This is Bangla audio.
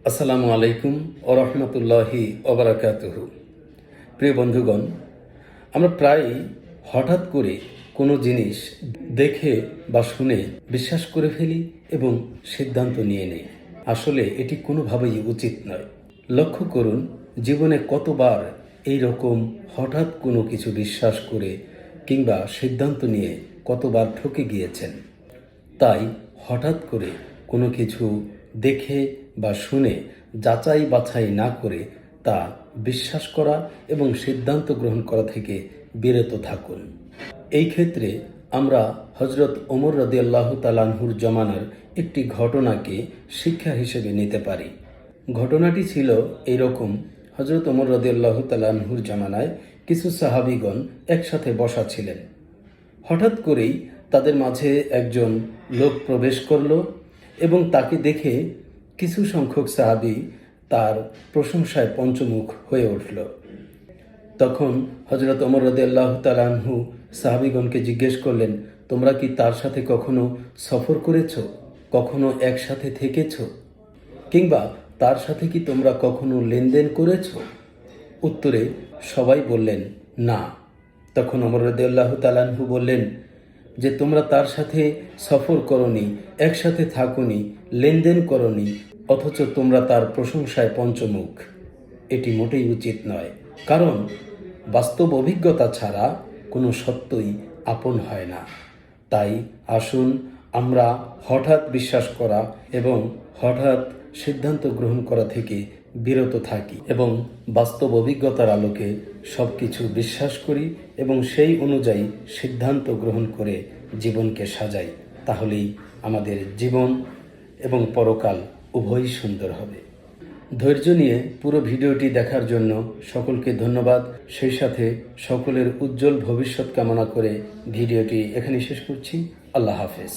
আসসালামু আলাইকুম ওয়া রাহমাতুল্লাহি ওয়া বারাকাতুহু। প্রিয় বন্ধুগণ, আমরা প্রায়ই হঠাৎ করে কোনো জিনিস দেখে বা শুনে বিশ্বাস করে ফেলি এবং সিদ্ধান্ত নিয়ে নেই। আসলে এটি কোনোভাবেই উচিত নয়। লক্ষ্য করুন, জীবনে কতবার এই রকম হঠাৎ কোনো কিছু বিশ্বাস করে কিংবা সিদ্ধান্ত নিয়ে কতবার ঠকে গিয়েছেন। তাই হঠাৎ করে কোনো কিছু দেখে বা শুনে যাচাই বাছাই না করে তা বিশ্বাস করা এবং সিদ্ধান্ত গ্রহণ করা থেকে বিরত থাকুন। এই ক্ষেত্রে আমরা হজরত ওমর রাদিয়াল্লাহু তাআলা আনহুর জমানার একটি ঘটনাকে শিক্ষা হিসেবে নিতে পারি। ঘটনাটি ছিল এইরকম: হজরত ওমর রাদিয়াল্লাহু তাআলা আনহুর জমানায় কিছু সাহাবীগণ একসাথে বসা ছিলেন। হঠাৎ করেই তাদের মাঝে একজন লোক প্রবেশ করল এবং তাকে দেখে কিছু সংখ্যক সাহাবী তার প্রশংসায় পঞ্চমুখ হয়ে উঠল। তখন হযরত ওমর রাদিয়াল্লাহু তাআলা আনহু সাহাবীগণকে জিজ্ঞেস করলেন, তোমরা কি তার সাথে কখনো সফর করেছ, কখনো একসাথে থেকেছ, কিংবা তার সাথে কি তোমরা কখনো লেনদেন করেছ? উত্তরে সবাই বললেন না। তখন ওমর রাদিয়াল্লাহু তাআলা আনহু বললেন যে, তোমরা তার সাথে সফর করনি, একসাথে থাকুনি, লেনদেন করনি, অথচ তোমরা তার প্রশংসায় পঞ্চমুখ। এটি মোটেই উচিত নয়, কারণ বাস্তব অভিজ্ঞতা ছাড়া কোনো সত্যই আপন হয় না। তাই আসুন আমরা হঠাৎ বিশ্বাস করা এবং হঠাৎ সিদ্ধান্ত গ্রহণ করা থেকে বিরত থাকি এবং বাস্তব অভিজ্ঞতার আলোকে সব কিছু বিশ্বাস করি এবং সেই অনুযায়ী সিদ্ধান্ত গ্রহণ করে জীবনকে সাজাই। তাহলেই আমাদের জীবন এবং পরকাল উভয়ই সুন্দর হবে। ধৈর্য নিয়ে পুরো ভিডিওটি দেখার জন্য সকলকে ধন্যবাদ। সেই সাথে সকলের উজ্জ্বল ভবিষ্যৎ কামনা করে ভিডিওটি এখানে শেষ করছি। আল্লাহ হাফেজ।